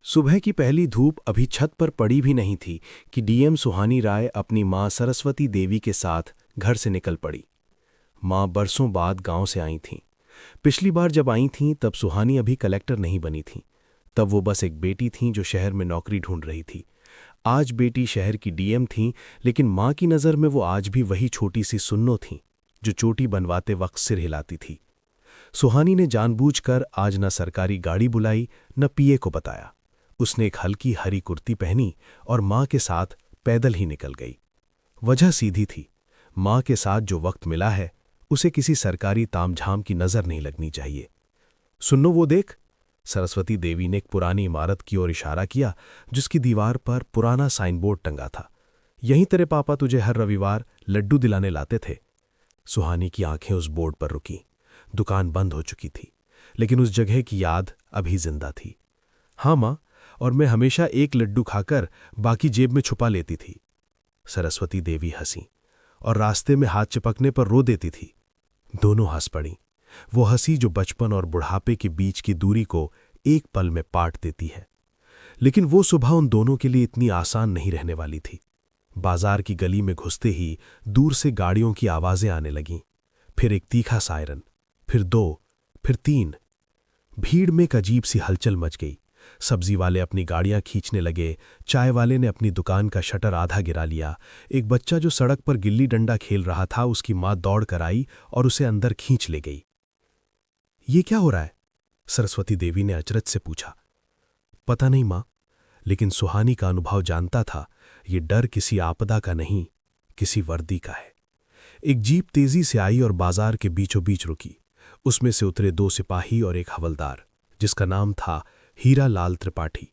सुबह की पहली धूप अभी छत पर पड़ी भी नहीं थी कि डीएम सुहानी राय अपनी मां सरस्वती देवी के साथ घर से निकल पड़ी। मां बरसों बाद गांव से आई थीं। पिछली बार जब आई थीं तब सुहानी अभी कलेक्टर नहीं बनी थीं। तब वो बस एक बेटी थीं जो शहर में नौकरी ढूंढ रही थी। आज बेटी शहर की डीएम थीं, लेकिन मां की नज़र में वो आज भी वही छोटी सी सुन्नो थीं जो चोटी बनवाते वक्त सिर हिलाती थी। सुहानी ने जानबूझकर आज न सरकारी गाड़ी बुलाई न पीए को बताया। उसने एक हल्की हरी कुर्ती पहनी और मां के साथ पैदल ही निकल गई। वजह सीधी थी, मां के साथ जो वक्त मिला है उसे किसी सरकारी तामझाम की नजर नहीं लगनी चाहिए। सुनो वो देख। सरस्वती देवी ने एक पुरानी इमारत की ओर इशारा किया जिसकी दीवार पर पुराना साइन बोर्ड टंगा था। यहीं तेरे पापा तुझे हर रविवार लड्डू दिलाने लाते थे। सुहानी की आंखें उस बोर्ड पर रुकीं। दुकान बंद हो चुकी थी, लेकिन उस जगह की याद अभी जिंदा थी। हाँ मां, और मैं हमेशा एक लड्डू खाकर बाकी जेब में छुपा लेती थी। सरस्वती देवी हंसी और रास्ते में हाथ चिपकने पर रो देती थी। दोनों हंस पड़ी। वो हंसी जो बचपन और बुढ़ापे के बीच की दूरी को एक पल में पाट देती है। लेकिन वो सुबह उन दोनों के लिए इतनी आसान नहीं रहने वाली थी। बाजार की गली में घुसते ही दूर से गाड़ियों की आवाजें आने लगीं। फिर एक तीखा सायरन, फिर दो, फिर तीन। भीड़ में एक अजीब सी हलचल मच गई। सब्जी वाले अपनी गाड़ियां खींचने लगे, चाय वाले ने अपनी दुकान का शटर आधा गिरा लिया। एक बच्चा जो सड़क पर गिल्ली डंडा खेल रहा था, उसकी मां दौड़ कर आई और उसे अंदर खींच ले गई। ये क्या हो रहा है? सरस्वती देवी ने अचरज से पूछा। पता नहीं मां, लेकिन सुहानी का अनुभव जानता था ये डर किसी आपदा का नहीं, किसी वर्दी का है। एक जीप तेजी से आई और बाजार के बीचों बीच रुकी। उसमें से उतरे दो सिपाही और एक हवलदार, जिसका नाम था हीरा लाल त्रिपाठी।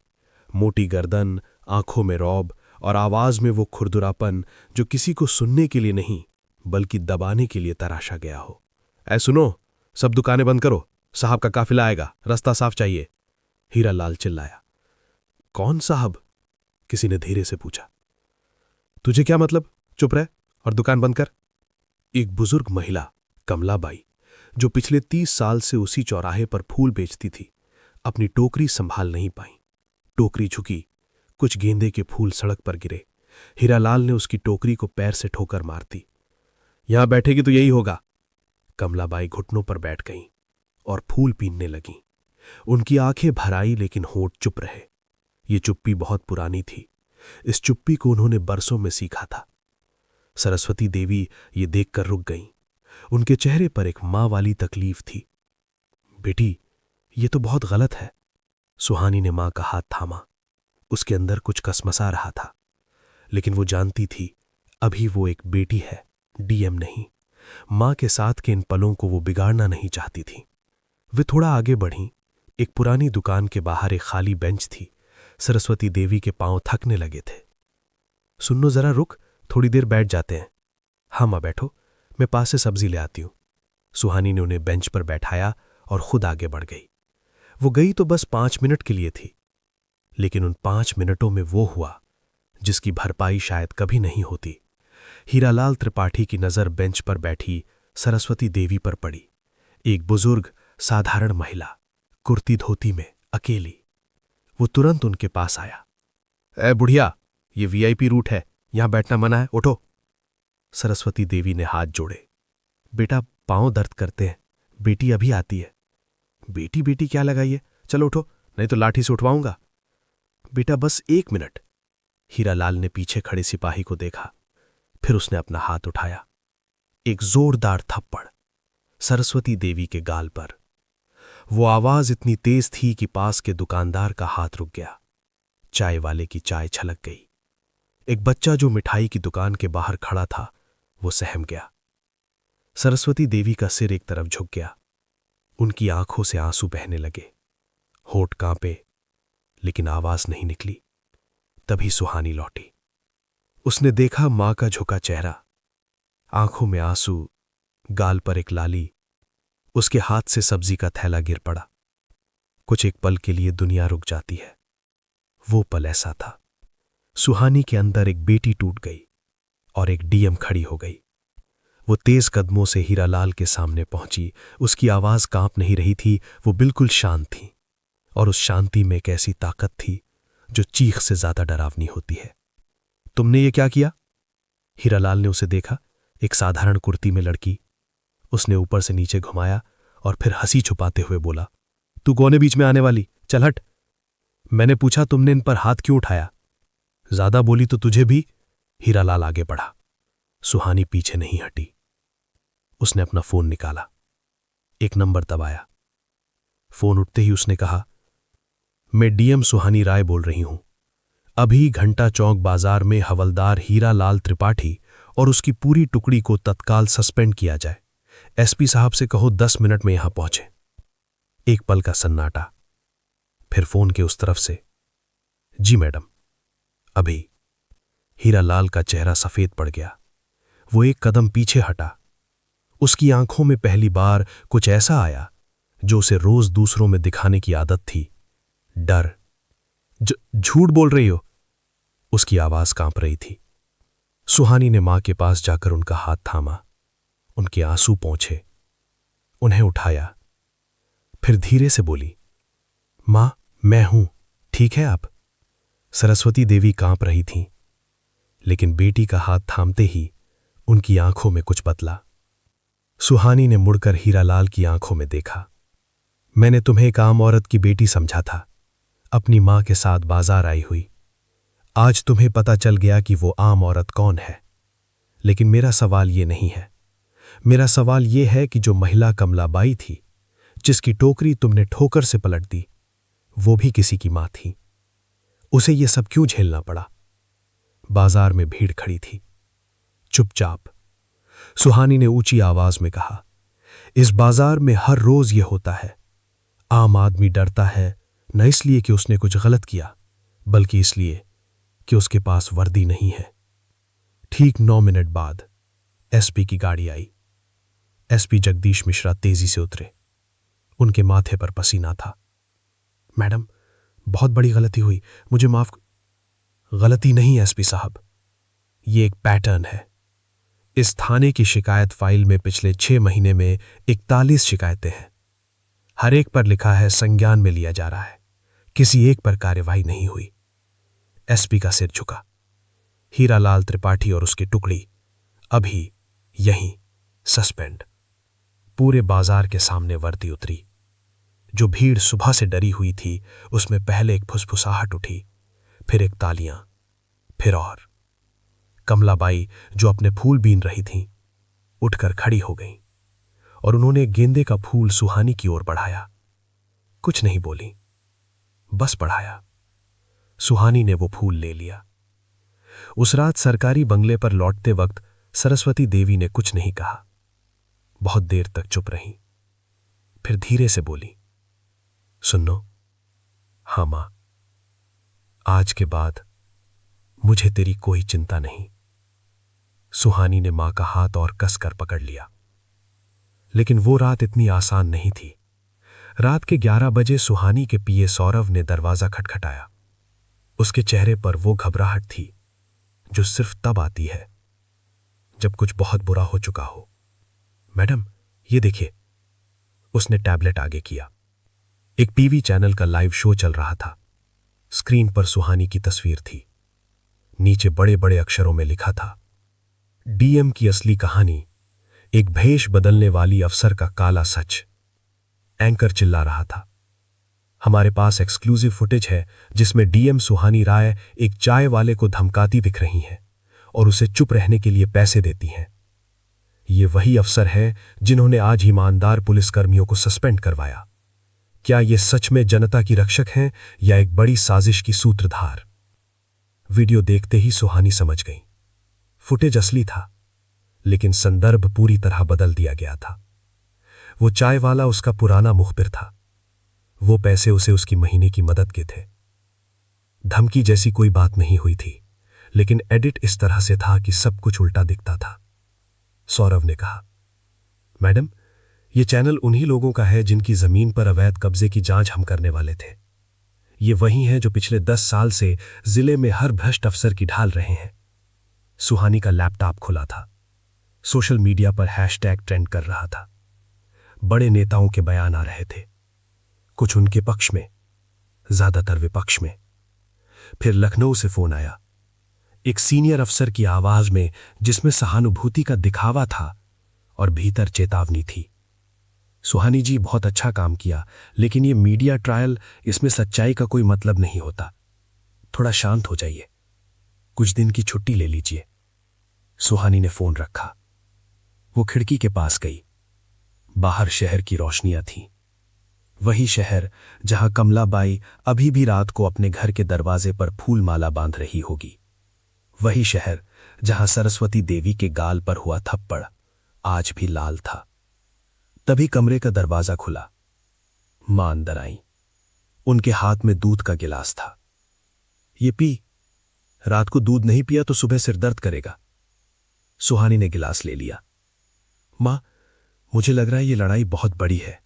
मोटी गर्दन, आंखों में रौब और आवाज में वो खुरदुरापन जो किसी को सुनने के लिए नहीं बल्कि दबाने के लिए तराशा गया हो। ऐ सुनो, सब दुकानें बंद करो, साहब का काफिला आएगा, रास्ता साफ चाहिए। हीरा लाल चिल्लाया। कौन साहब? किसी ने धीरे से पूछा। तुझे क्या मतलब? चुप रह और दुकान बंद कर। एक बुजुर्ग महिला, कमलाबाई, जो पिछले 30 साल से उसी चौराहे पर फूल बेचती थी, अपनी टोकरी संभाल नहीं पाई। टोकरी झुकी, कुछ गेंदे के फूल सड़क पर गिरे। हीरालाल ने उसकी टोकरी को पैर से ठोकर मार दी। यहां बैठेगी तो यही होगा। कमलाबाई घुटनों पर बैठ गईं और फूल पीनने लगीं। उनकी आंखें भर आई, लेकिन होंठ चुप रहे। ये चुप्पी बहुत पुरानी थी। इस चुप्पी को उन्होंने बरसों में सीखा था। सरस्वती देवी ये देखकर रुक गईं। उनके चेहरे पर एक मां वाली तकलीफ थी। बेटी, ये तो बहुत गलत है। सुहानी ने मां का हाथ थामा। उसके अंदर कुछ कसमसा रहा था, लेकिन वो जानती थी अभी वो एक बेटी है, डीएम नहीं। मां के साथ के इन पलों को वो बिगाड़ना नहीं चाहती थी। वे थोड़ा आगे बढ़ीं। एक पुरानी दुकान के बाहर एक खाली बेंच थी। सरस्वती देवी के पांव थकने लगे थे। सुनो जरा रुक, थोड़ी देर बैठ जाते हैं। हाँ मां बैठो, मैं पास से सब्जी ले आती हूं। सुहानी ने उन्हें बेंच पर बैठाया और खुद आगे बढ़ गई। वो गई तो बस 5 मिनट के लिए थी, लेकिन उन 5 मिनटों में वो हुआ जिसकी भरपाई शायद कभी नहीं होती। हीरालाल त्रिपाठी की नजर बेंच पर बैठी सरस्वती देवी पर पड़ी। एक बुजुर्ग साधारण महिला, कुर्ती धोती में, अकेली। वो तुरंत उनके पास आया। ए बुढ़िया, ये वीआईपी रूट है, यहां बैठना मना है, उठो। सरस्वती देवी ने हाथ जोड़े। बेटा, पांव दर्द करते हैं, बेटी अभी आती है। बेटी बेटी क्या लगाइए, चलो उठो, नहीं तो लाठी से उठवाऊंगा। बेटा बस 1 मिनट। हीरालाल ने पीछे खड़े सिपाही को देखा, फिर उसने अपना हाथ उठाया। एक जोरदार थप्पड़ सरस्वती देवी के गाल पर। वो आवाज इतनी तेज थी कि पास के दुकानदार का हाथ रुक गया। चाय वाले की चाय छलक गई। एक बच्चा जो मिठाई की दुकान के बाहर खड़ा था, वो सहम गया। सरस्वती देवी का सिर एक तरफ झुक गया। उनकी आंखों से आंसू बहने लगे। होठ कांपे, लेकिन आवाज नहीं निकली। तभी सुहानी लौटी। उसने देखा मां का झुका चेहरा, आंखों में आंसू, गाल पर एक लाली। उसके हाथ से सब्जी का थैला गिर पड़ा। कुछ एक पल के लिए दुनिया रुक जाती है। वो पल ऐसा था। सुहानी के अंदर एक बेटी टूट गई और एक डीएम खड़ी हो गई। वो तेज कदमों से हीरालाल के सामने पहुंची। उसकी आवाज कांप नहीं रही थी, वो बिल्कुल शांत थी। और उस शांति में एक ऐसी ताकत थी जो चीख से ज्यादा डरावनी होती है। तुमने ये क्या किया? हीरालाल ने उसे देखा, एक साधारण कुर्ती में लड़की। उसने ऊपर से नीचे घुमाया और फिर हंसी छुपाते हुए बोला, तू कौन बीच में आने वाली, चल हट। मैंने पूछा तुमने इन पर हाथ क्यों उठाया? ज्यादा बोली तो तुझे भी। हीरालाल आगे बढ़ा। सुहानी पीछे नहीं हटी। उसने अपना फोन निकाला, एक नंबर दबाया। फोन उठते ही उसने कहा, मैं डीएम सुहानी राय बोल रही हूं। अभी घंटा चौक बाजार में हवलदार हीरालाल त्रिपाठी और उसकी पूरी टुकड़ी को तत्काल सस्पेंड किया जाए। एसपी साहब से कहो 10 मिनट में यहां पहुंचे। एक पल का सन्नाटा, फिर फोन के उस तरफ से, जी मैडम, अभी। हीरालाल का चेहरा सफेद पड़ गया। वो एक कदम पीछे हटा। उसकी आंखों में पहली बार कुछ ऐसा आया जो उसे रोज दूसरों में दिखाने की आदत थी, डर। झूठ बोल रही हो? उसकी आवाज कांप रही थी। सुहानी ने मां के पास जाकर उनका हाथ थामा, उनके आंसू पोंछे, उन्हें उठाया, फिर धीरे से बोली, मां, मैं हूं, ठीक है आप? सरस्वती देवी कांप रही थीं, लेकिन बेटी का हाथ थामते ही उनकी आंखों में कुछ बदला। सुहानी ने मुड़कर हीरालाल की आंखों में देखा। मैंने तुम्हें एक आम औरत की बेटी समझा था, अपनी मां के साथ बाजार आई हुई। आज तुम्हें पता चल गया कि वो आम औरत कौन है। लेकिन मेरा सवाल ये नहीं है। मेरा सवाल ये है कि जो महिला कमलाबाई थी, जिसकी टोकरी तुमने ठोकर से पलट दी, वो भी किसी की मां थी। उसे ये सब क्यों झेलना पड़ा? बाजार में भीड़ खड़ी थी, चुपचाप। सुहानी ने ऊंची आवाज में कहा, इस बाजार में हर रोज ये होता है। आम आदमी डरता है, न इसलिए कि उसने कुछ गलत किया, बल्कि इसलिए कि उसके पास वर्दी नहीं है। ठीक 9 मिनट बाद एसपी की गाड़ी आई। एसपी जगदीश मिश्रा तेजी से उतरे। उनके माथे पर पसीना था। मैडम, बहुत बड़ी गलती हुई, मुझे माफ। गलती नहीं एसपी साहब, ये एक पैटर्न है। इस थाने की शिकायत फाइल में पिछले 6 महीने में 41 शिकायतें हैं। हर एक पर लिखा है संज्ञान में लिया जा रहा है, किसी एक पर कार्यवाही नहीं हुई। एसपी का सिर झुका। हीरालाल त्रिपाठी और उसकी टुकड़ी अभी यहीं सस्पेंड। पूरे बाजार के सामने वर्दी उतरी। जो भीड़ सुबह से डरी हुई थी, उसमें पहले एक फुसफुसाहट उठी, फिर एक तालियां, फिर और। कमलाबाई, जो अपने फूल बीन रही थीं, उठकर खड़ी हो गईं और उन्होंने गेंदे का फूल सुहानी की ओर बढ़ाया। कुछ नहीं बोली, बस बढ़ाया। सुहानी ने वो फूल ले लिया। उस रात सरकारी बंगले पर लौटते वक्त सरस्वती देवी ने कुछ नहीं कहा। बहुत देर तक चुप रही, फिर धीरे से बोली, सुनो। हाँ मां, आज के बाद मुझे तेरी कोई चिंता नहीं। सुहानी ने मां का हाथ और कसकर पकड़ लिया। लेकिन वो रात इतनी आसान नहीं थी। रात के 11 बजे सुहानी के पीए सौरभ ने दरवाजा खटखटाया। उसके चेहरे पर वो घबराहट थी जो सिर्फ तब आती है जब कुछ बहुत बुरा हो चुका हो। मैडम, ये देखिए। उसने टैबलेट आगे किया। एक टीवी चैनल का लाइव शो चल रहा था। स्क्रीन पर सुहानी की तस्वीर थी। नीचे बड़े बड़े अक्षरों में लिखा था, डीएम की असली कहानी, एक भेष बदलने वाली अफसर का काला सच। एंकर चिल्ला रहा था, हमारे पास एक्सक्लूसिव फुटेज है जिसमें डीएम सुहानी राय एक चाय वाले को धमकाती दिख रही हैं और उसे चुप रहने के लिए पैसे देती हैं। ये वही अफसर हैं जिन्होंने आज ईमानदार पुलिसकर्मियों को सस्पेंड करवाया। क्या ये सच में जनता की रक्षक हैं या एक बड़ी साजिश की सूत्रधार? वीडियो देखते ही सुहानी समझ गई। फुटेज असली था, लेकिन संदर्भ पूरी तरह बदल दिया गया था। वो चाय वाला उसका पुराना मुखबिर था। वो पैसे उसे उसकी महीने की मदद के थे। धमकी जैसी कोई बात नहीं हुई थी, लेकिन एडिट इस तरह से था कि सब कुछ उल्टा दिखता था। सौरभ ने कहा, मैडम, ये चैनल उन्हीं लोगों का है जिनकी जमीन पर अवैध कब्जे की जांच हम करने वाले थे। ये वही हैं जो पिछले 10 साल से जिले में हर भ्रष्ट अफसर की ढाल रहे हैं। सुहानी का लैपटॉप खुला था। सोशल मीडिया पर हैशटैग ट्रेंड कर रहा था। बड़े नेताओं के बयान आ रहे थे, कुछ उनके पक्ष में, ज्यादातर विपक्ष में। फिर लखनऊ से फोन आया, एक सीनियर अफसर की आवाज में जिसमें सहानुभूति का दिखावा था और भीतर चेतावनी थी। सुहानी जी, बहुत अच्छा काम किया, लेकिन ये मीडिया ट्रायल, इसमें सच्चाई का कोई मतलब नहीं होता। थोड़ा शांत हो जाइए, कुछ दिन की छुट्टी ले लीजिए। सुहानी ने फोन रखा। वो खिड़की के पास गई। बाहर शहर की रोशनियां थीं। वही शहर जहां कमलाबाई अभी भी रात को अपने घर के दरवाजे पर फूल माला बांध रही होगी। वही शहर जहां सरस्वती देवी के गाल पर हुआ थप्पड़ आज भी लाल था। तभी कमरे का दरवाजा खुला। मां अंदर आई। उनके हाथ में दूध का गिलास था। ये पी, रात को दूध नहीं पिया तो सुबह सिर दर्द करेगा। सुहानी ने गिलास ले लिया। मां, मुझे लग रहा है ये लड़ाई बहुत बड़ी है।